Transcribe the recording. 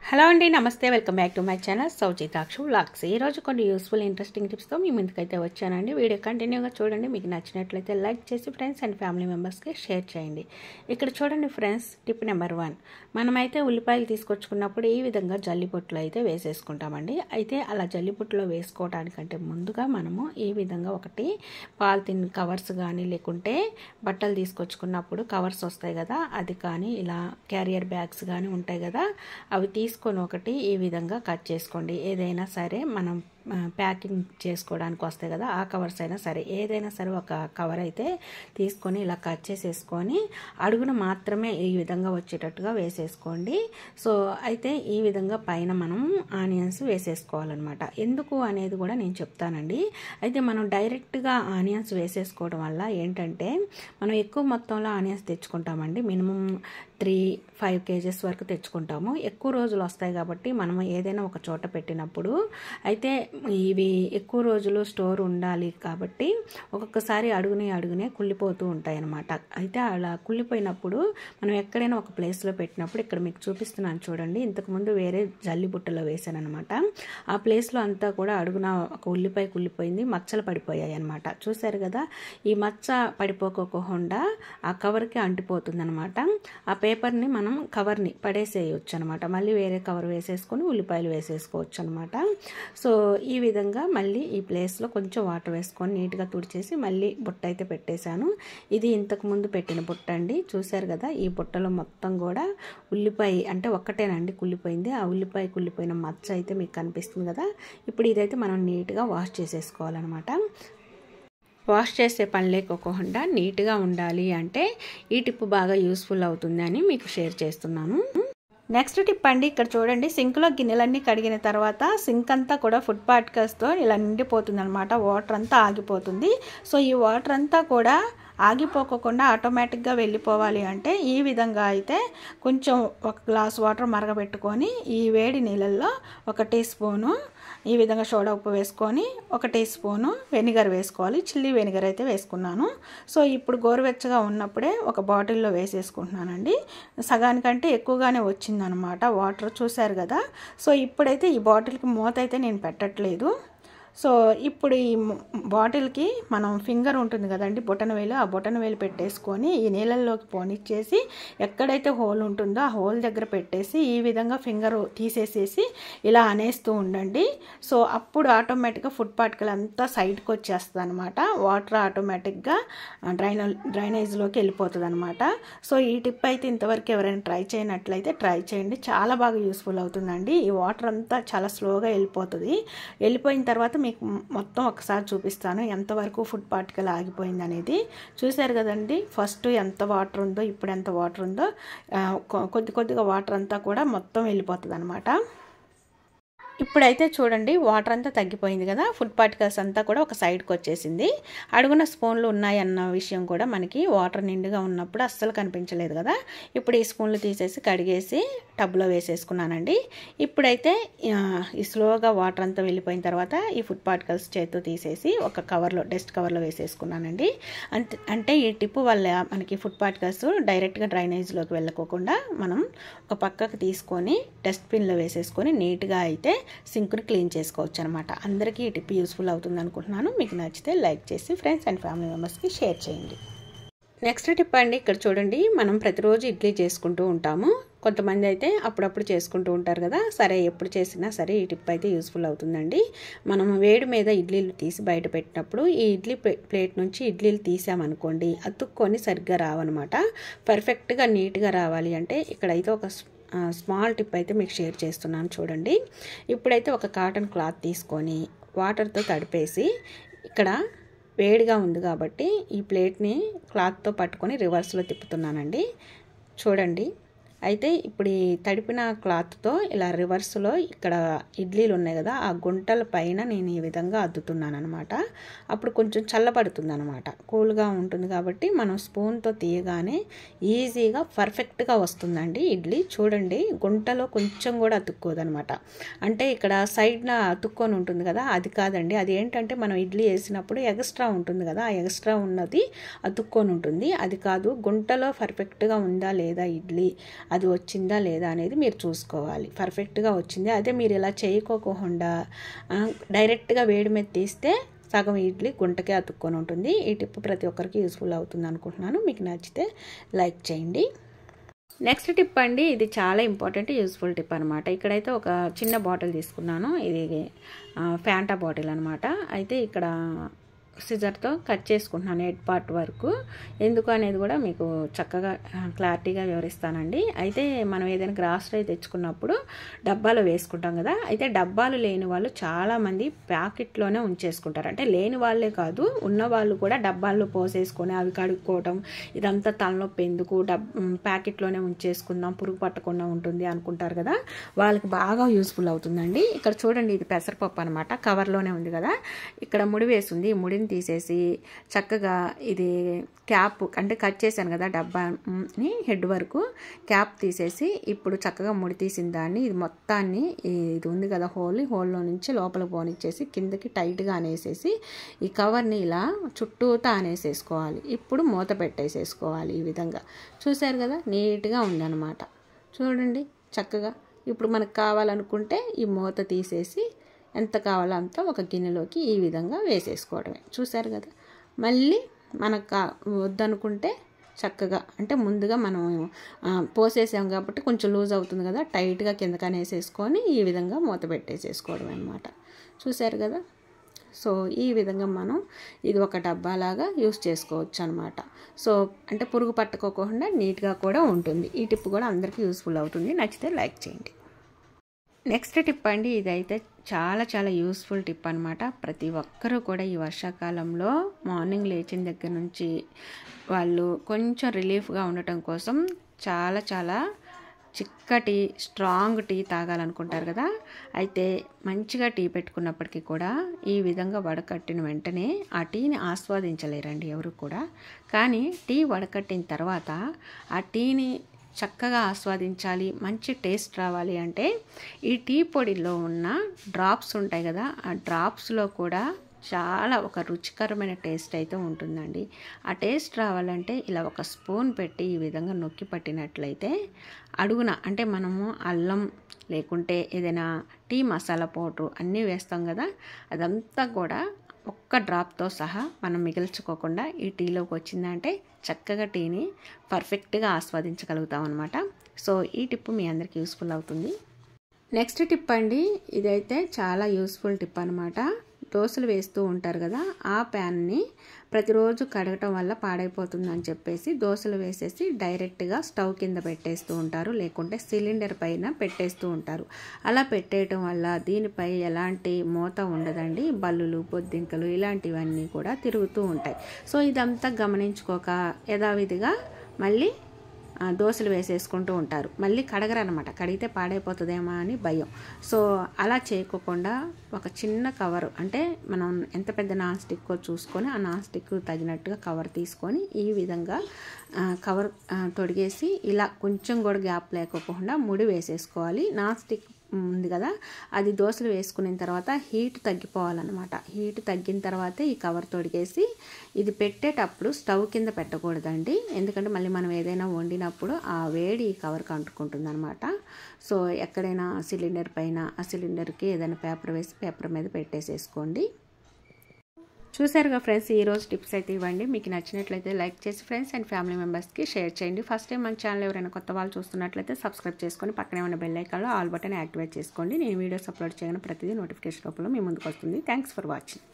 Hello అండి, నమస్తే. Welcome back to my channel Souchitakshu vlogs. ఈరోజు కొన్ని యూస్ఫుల్ ఇంట్రెస్టింగ్ టిప్స్తో మీ ముందుకైతే వచ్చానండి. వీడియో కంటిన్యూగా చూడండి. మీకు నచ్చినట్లయితే లైక్ చేసి ఫ్రెండ్స్ అండ్ ఫ్యామిలీ మెంబర్స్కి షేర్ చేయండి. ఇక్కడ చూడండి ఫ్రెండ్స్, టిప్ నెంబర్ 1. మనమైతే ఉల్లిపాయలు తీసుకొచ్చుకున్నప్పుడు ఈ విధంగా జల్లిపొట్టులో అయితే వేసేసుకుంటామండి. అయితే అలా జల్లిపొట్టులో వేసుకోవడానికంటే ముందుగా మనము ఈ విధంగా ఒకటి పాలిథిన్ కవర్స్ కానీ, లేకుంటే బట్టలు తీసుకొచ్చుకున్నప్పుడు కవర్స్ వస్తాయి కదా, అది కానీ ఇలా క్యారియర్ బ్యాగ్స్ కానీ ఉంటాయి కదా, అవి తీసుకొని ఒకటి ఈ విధంగా కట్ చేసుకోండి. ఏదైనా సరే మనం ప్యాకింగ్ చేసుకోవడానికి వస్తాయి కదా, ఆ కవర్స్ అయినా సరే, ఏదైనా సరే ఒక కవర్ అయితే తీసుకొని ఇలా కట్ చేసేసుకొని అడుగున మాత్రమే ఈ విధంగా వచ్చేటట్టుగా వేసేసుకోండి. సో అయితే ఈ విధంగా పైన మనం ఆనియన్స్ వేసేసుకోవాలన్నమాట. ఎందుకు అనేది కూడా నేను చెప్తానండి. అయితే మనం డైరెక్ట్గా ఆనియన్స్ వేసేసుకోవడం వల్ల ఏంటంటే మనం ఎక్కువ మొత్తంలో ఆనియన్స్ తెచ్చుకుంటామండి. మినిమం 3-5 kgs వరకు తెచ్చుకుంటాము. ఎక్కువ రోజులు వస్తాయి కాబట్టి మనం ఏదైనా ఒక చోట పెట్టినప్పుడు అయితే ఇవి ఎక్కువ రోజులు స్టోర్ ఉండాలి కాబట్టి ఒక్కొక్కసారి అడుగునే కుళ్ళిపోతూ ఉంటాయి అన్నమాట. అయితే అలా కుళ్ళిపోయినప్పుడు మనం ఎక్కడైనా ఒక ప్లేస్లో పెట్టినప్పుడు, ఇక్కడ మీకు చూపిస్తున్నాను చూడండి, ఇంతకుముందు వేరే జల్లి బుట్టలో వేసాను అనమాట. ఆ ప్లేస్లో అంతా కూడా అడుగున ఒక ఉల్లిపాయ కుళ్ళిపోయింది, మచ్చలు పడిపోయాయి అనమాట. చూసారు కదా, ఈ మచ్చ పడిపోకోకుండా ఆ కవర్కి అంటిపోతుంది అనమాట. ఆ పేపర్ని మనం కవర్ని పడేసేయచ్చు అనమాట. మళ్ళీ వేరే కవర్ వేసేసుకొని ఉల్లిపాయలు వేసేసుకోవచ్చు అనమాట. సో ఈ విధంగా మళ్ళీ ఈ ప్లేస్లో కొంచెం వాటర్ వేసుకొని నీట్గా తుడిచేసి మళ్ళీ బుట్ట అయితే పెట్టేశాను. ఇది ఇంతకుముందు పెట్టిన బుట్ట అండి. చూసారు కదా, ఈ బుట్టలో మొత్తం కూడా ఉల్లిపాయ అంటే ఒక్కటేనండి కుళ్ళిపోయింది. ఆ ఉల్లిపాయ కుళ్ళిపోయిన మచ్చ అయితే మీకు కనిపిస్తుంది కదా. ఇప్పుడు ఇదైతే మనం నీట్గా వాష్ చేసేసుకోవాలన్నమాట. వాష్ చేసే పని లేకోకుండా నీట్గా ఉండాలి అంటే ఈ టిప్ బాగా యూస్ఫుల్ అవుతుందని మీకు షేర్ చేస్తున్నాను. నెక్స్ట్ టిప్ అండి, ఇక్కడ చూడండి, సింక్లో గిన్నెలన్నీ కడిగిన తర్వాత సింక్ అంతా కూడా ఫుడ్ పార్టికల్స్తో ఇలా నిండిపోతుంది అనమాట. వాటర్ అంతా ఆగిపోతుంది. సో ఈ వాటర్ అంతా కూడా ఆగిపోకుండా ఆటోమేటిక్గా వెళ్ళిపోవాలి అంటే ఈ విధంగా అయితే కొంచెం ఒక గ్లాస్ వాటర్ మరగబెట్టుకొని ఈ వేడి నీళ్ళల్లో 1 టీ స్పూను ఈ విధంగా సోడా ఉప్పు వేసుకొని 1 టీ స్పూను వెనిగర్ వేసుకోవాలి. చిల్లీ వెనిగర్ అయితే వేసుకున్నాను. సో ఇప్పుడు గోరువెచ్చగా ఉన్నప్పుడే ఒక బాటిల్లో వేసేసుకుంటున్నానండి. సగానికంటే ఎక్కువగానే వచ్చిందనమాట వాటర్, చూశారు కదా. సో ఇప్పుడైతే ఈ బాటిల్కి మూత అయితే నేను పెట్టట్లేదు. సో ఇప్పుడు ఈ బాటిల్కి మనం ఫింగర్ ఉంటుంది కదండి, బొటనవేలు, ఆ బొటనవేలు పెట్టేసుకొని ఈ నీళ్ళల్లోకి పోనిచ్చేసి ఎక్కడైతే హోల్ ఉంటుందో ఆ హోల్ దగ్గర పెట్టేసి ఈ విధంగా ఫింగర్ తీసేసేసి ఇలా అనేస్తూ ఉండండి. సో అప్పుడు ఆటోమేటిక్గా ఫుడ్ పార్టికల్ అంతా సైడ్కి వచ్చేస్తుంది అనమాట. వాటర్ ఆటోమేటిక్గా డ్రైనేజ్లోకి వెళ్ళిపోతుంది అనమాట. సో ఈ టిప్ అయితే ఇంతవరకు ఎవరైనా ట్రై చేయనట్లయితే ట్రై చేయండి. చాలా బాగా యూస్ఫుల్ అవుతుందండి. ఈ వాటర్ అంతా చాలా స్లోగా వెళ్ళిపోతుంది. వెళ్ళిపోయిన తర్వాత మీకు మొత్తం ఒకసారి చూపిస్తాను ఎంతవరకు ఫుడ్ పార్టికల్ ఆగిపోయింది అనేది. చూశారు కదండి, ఫస్ట్ ఎంత వాటర్ ఉందో ఇప్పుడు ఎంత వాటర్ ఉందో, కొద్దిగా వాటర్ అంతా కూడా మొత్తం వెళ్ళిపోతుంది అనమాట. ఇప్పుడైతే చూడండి, వాటర్ అంతా తగ్గిపోయింది కదా, ఫుడ్ పార్టికల్స్ అంతా కూడా ఒక సైడ్కి వచ్చేసింది. అడుగున స్పూన్లు ఉన్నాయన్న విషయం కూడా మనకి వాటర్ నిండుగా ఉన్నప్పుడు అస్సలు కనిపించలేదు కదా. ఇప్పుడు ఈ స్పూన్లు తీసేసి కడిగేసి టబ్లో వేసేసుకున్నానండి. ఇప్పుడైతే ఈ స్లోగా వాటర్ అంతా వెళ్ళిపోయిన తర్వాత ఈ ఫుడ్ పార్టికల్స్ చేతితో తీసేసి ఒక కవర్లో, డస్ట్ కవర్లో వేసేసుకున్నానండి. అంటే ఈ టిప్ వల్ల మనకి ఫుడ్ పార్టికల్స్ డైరెక్ట్గా డ్రైనేజ్లోకి వెళ్ళకోకుండా మనం ఒక పక్కకు తీసుకొని డస్ట్బిన్లో వేసేసుకొని నీట్గా అయితే సింక్ని క్లీన్ చేసుకోవచ్చు అనమాట. అందరికీ ఈ టిప్ యూస్ఫుల్ అవుతుంది అనుకుంటున్నాను. మీకు నచ్చితే లైక్ చేసి ఫ్రెండ్స్ అండ్ ఫ్యామిలీ మెంబర్స్కి షేర్ చేయండి. నెక్స్ట్ టిప్ అండి, ఇక్కడ చూడండి, మనం ప్రతిరోజు ఇడ్లీ చేసుకుంటూ ఉంటాము. కొంతమంది అయితే అప్పుడప్పుడు చేసుకుంటూ ఉంటారు కదా. సరే, ఎప్పుడు చేసినా సరే ఈ టిప్ అయితే యూస్ఫుల్ అవుతుందండి. మనం వేడి మీద ఇడ్లీలు తీసి బయట పెట్టినప్పుడు ఈ ఇడ్లీ ప్లేట్ నుంచి ఇడ్లీలు తీసామనుకోండి, అతుక్కొని సరిగ్గా రావన్నమాట. పర్ఫెక్ట్గా నీట్గా రావాలి అంటే ఇక్కడైతే ఒక స్మాల్ టిప్ అయితే మీకు షేర్ చేస్తున్నాను చూడండి. ఇప్పుడైతే ఒక కాటన్ క్లాత్ తీసుకొని వాటర్తో తడిపేసి, ఇక్కడ వేడిగా ఉంది కాబట్టి ఈ ప్లేట్ని క్లాత్తో పట్టుకొని రివర్స్లో తిప్పుతున్నానండి. చూడండి, అయితే ఇప్పుడు ఈ తడిపిన క్లాత్తో ఇలా రివర్స్లో ఇక్కడ ఇడ్లీలు ఉన్నాయి కదా, ఆ గుంటల పైన నేను ఈ విధంగా అద్దుతున్నాను అనమాట. అప్పుడు కొంచెం చల్లబడుతుంది అనమాట, కూల్గా ఉంటుంది కాబట్టి మనం స్పూన్తో తీయగానే ఈజీగా పర్ఫెక్ట్గా వస్తుందండి ఇడ్లీ. చూడండి, గుంటలో కొంచెం కూడా అతుక్కోదనమాట. అంటే ఇక్కడ సైడ్న అతుక్కొని ఉంటుంది కదా, అది కాదండి. అది ఏంటంటే మనం ఇడ్లీ వేసినప్పుడు ఎక్స్ట్రా ఉంటుంది కదా, ఆ ఎక్స్ట్రా ఉన్నది అతుక్కొని ఉంటుంది. అది కాదు, గుంటలో పర్ఫెక్ట్గా ఉందా లేదా ఇడ్లీ అది వచ్చిందా లేదా అనేది మీరు చూసుకోవాలి. పర్ఫెక్ట్గా వచ్చింది. అదే మీరు ఇలా చేయకోకుండా డైరెక్ట్గా వేడి మీద తీస్తే సగం ఇడ్లీ గుంటకే అతుక్కొని ఉంటుంది. ఈ టిప్ ప్రతి ఒక్కరికి యూస్ఫుల్ అవుతుంది అనుకుంటున్నాను. మీకు నచ్చితే లైక్ చేయండి. నెక్స్ట్ టిప్ అండి, ఇది చాలా ఇంపార్టెంట్ యూస్ఫుల్ టిప్ అనమాట. ఇక్కడైతే ఒక చిన్న బాటిల్ తీసుకున్నాను. ఇది ఫ్యాంటా బాటిల్ అనమాట. అయితే ఇక్కడ సిజర్తో కట్ చేసుకుంటున్నాను హెడ్ పార్ట్ వరకు. ఎందుకు అనేది కూడా మీకు చక్కగా క్లారిటీగా వివరిస్తానండి. అయితే మనం ఏదైనా గ్రాసరీ తెచ్చుకున్నప్పుడు డబ్బాలో వేసుకుంటాం కదా. అయితే డబ్బాలు లేని వాళ్ళు చాలామంది ప్యాకెట్లోనే ఉంచేసుకుంటారు. అంటే లేని వాళ్ళే కాదు, ఉన్న వాళ్ళు కూడా డబ్బాల్లో పోసేసుకొని అవి కడుక్కోవటం, ఇదంతా తలనొప్పి ఎందుకు, ప్యాకెట్లోనే ఉంచేసుకుందాం పురుగు పట్టకుండా ఉంటుంది అనుకుంటారు కదా. వాళ్ళకి బాగా యూస్ఫుల్ అవుతుందండి. ఇక్కడ చూడండి, ఇది పెసరపప్పు అనమాట. కవర్లోనే ఉంది కదా. ఇక్కడ ముడి వేసింది. ఈ ముడిని తీసేసి చక్కగా ఇది క్యాప్ అంటే కట్ చేశాను కదా డబ్బాని హెడ్ వరకు, క్యాప్ తీసేసి ఇప్పుడు చక్కగా ముడి తీసిన దాన్ని ఇది మొత్తాన్ని ఇది ఉంది కదా హోల్లో నుంచి లోపల పోనిచ్చేసి కిందకి టైట్గా అనేసేసి ఈ కవర్ని ఇలా చుట్టూతా అనేసేసుకోవాలి. ఇప్పుడు మూత పెట్టేసేసుకోవాలి. ఈ విధంగా చూశారు కదా, నీట్గా ఉందన్నమాట. చూడండి చక్కగా. ఇప్పుడు మనకు కావాలనుకుంటే ఈ మూత తీసేసి ఎంత కావాలో అంత ఒక గిన్నెలోకి ఈ విధంగా వేసేసుకోవడమే. చూశారు కదా. మళ్ళీ మనకు వద్దనుకుంటే చక్కగా అంటే ముందుగా మనం పోసేసాం కాబట్టి కొంచెం లూజ్ అవుతుంది కదా, టైట్గా కిందకనే వేసేసుకొని ఈ విధంగా మూత పెట్టేసేసుకోవడం అనమాట. చూశారు కదా. సో ఈ విధంగా మనం ఇది ఒక డబ్బాలాగా యూస్ చేసుకోవచ్చు అనమాట. సో అంటే పురుగు పట్టుకోకుండా నీట్గా కూడా ఉంటుంది. ఈ టిప్ కూడా అందరికీ యూస్ఫుల్ అవుతుంది. నచ్చితే లైక్ చేయండి. నెక్స్ట్ టిప్ అండి, ఇదైతే చాలా చాలా యూస్ఫుల్ టిప్ అనమాట. ప్రతి ఒక్కరూ కూడా ఈ వర్షాకాలంలో మార్నింగ్ లేచిన దగ్గర నుంచి వాళ్ళు కొంచెం రిలీఫ్గా ఉండటం కోసం చాలా చాలా చిక్కటి స్ట్రాంగ్ టీ తాగాలనుకుంటారు కదా. అయితే మంచిగా టీ పెట్టుకున్నప్పటికీ కూడా ఈ విధంగా వడకట్టిన వెంటనే ఆ టీని ఆస్వాదించలేరండి ఎవరు కూడా. కానీ టీ వడకట్టిన తర్వాత ఆ టీని చక్కగా ఆస్వాదించాలి, మంచి టేస్ట్ రావాలి అంటే ఈ టీ పొడిలో ఉన్న డ్రాప్స్ ఉంటాయి కదా, ఆ డ్రాప్స్లో కూడా చాలా ఒక రుచికరమైన టేస్ట్ అయితే ఉంటుందండి. ఆ టేస్ట్ రావాలంటే ఇలా ఒక స్పూన్ పెట్టి ఈ విధంగా నొక్కి పట్టినట్లయితే అడుగున అంటే మనము అల్లం లేకుంటే ఏదైనా టీ మసాలా పౌడర్ అన్నీ వేస్తాం కదా, అదంతా కూడా ఒక్క డ్రాప్తో సహా మనం మిగిల్చుకోకుండా ఈ టీలోకి వచ్చిందంటే చక్కగా టీని పర్ఫెక్ట్గా ఆస్వాదించగలుగుతాం అనమాట. సో ఈ టిప్ మీ అందరికీ యూస్ఫుల్ అవుతుంది. నెక్స్ట్ టిప్ అండి, ఇదైతే చాలా యూస్ఫుల్ టిప్ అనమాట. దోశలు వేస్తూ ఉంటారు కదా, ఆ ప్యాన్ని ప్రతిరోజు కడగటం వల్ల పాడైపోతుందని చెప్పేసి దోశలు వేసేసి డైరెక్ట్గా స్టవ్ కింద పెట్టేస్తూ ఉంటారు, లేకుంటే సిలిండర్ పైన పెట్టేస్తూ ఉంటారు. అలా పెట్టేయటం వల్ల దీనిపై ఎలాంటి మూత ఉండదండి. బల్లులు బొద్దింకలు ఇలాంటివన్నీ కూడా తిరుగుతూ ఉంటాయి. సో ఇదంతా గమనించుకోక యథావిధిగా మళ్ళీ దోశలు వేసేసుకుంటూ ఉంటారు. మళ్ళీ కడగరనమాట. కడిగితే పాడైపోతుందేమో అని భయం. సో అలా చేయకోకుండా ఒక చిన్న కవర్ అంటే మనం ఎంత పెద్ద నాన్ స్టిక్కో చూసుకొని ఆ నాన్ స్టిక్ తగినట్టుగా కవర్ తీసుకొని ఈ విధంగా కవర్ తొడిగేసి ఇలా కొంచెం కూడా గ్యాప్ లేకోకుండా ముడి వేసేసుకోవాలి. నాన్ స్టిక్ ఉంది కదా, అది దోశలు వేసుకున్న తర్వాత హీట్ తగ్గిపోవాలన్నమాట. హీట్ తగ్గిన తర్వాతే ఈ కవర్ తొడిగేసి ఇది పెట్టేటప్పుడు స్టవ్ కింద పెట్టకూడదండి. ఎందుకంటే మళ్ళీ మనం ఏదైనా వండినప్పుడు ఆ వేడి ఈ కవర్కి అంటుకుంటుంది అనమాట. సో ఎక్కడైనా సిలిండర్ పైన ఆ సిలిండర్కి ఏదైనా పేపర్ వేసి పేపర్ మీద పెట్టేసేసుకోండి. చూసారుగా ఫ్రెండ్స్, ఈరోజు టిప్స్ అయితే ఇవ్వండి. మీకు నచ్చినట్లయితే లైక్ చేసి ఫ్రెండ్స్ అండ్ ఫ్యామిలీ మెంబర్స్కి షేర్ చేయండి. ఫస్ట్ టైం మన ఛానల్ ఎవరైనా కొత్త వాళ్ళు చూస్తున్నట్లయితే సబ్స్క్రైబ్ చేసుకొని పక్కనే ఉన్న బెల్ ఐకాన్లో ఆల్ బటన్ యాక్టివేట్ చేసుకోండి. నేను వీడియోస్ అప్లోడ్ చేయగానే ప్రతిదీ నోటిఫికేషన్ రూపంలో మీ ముందుకు వస్తుంది. Thanks for watching.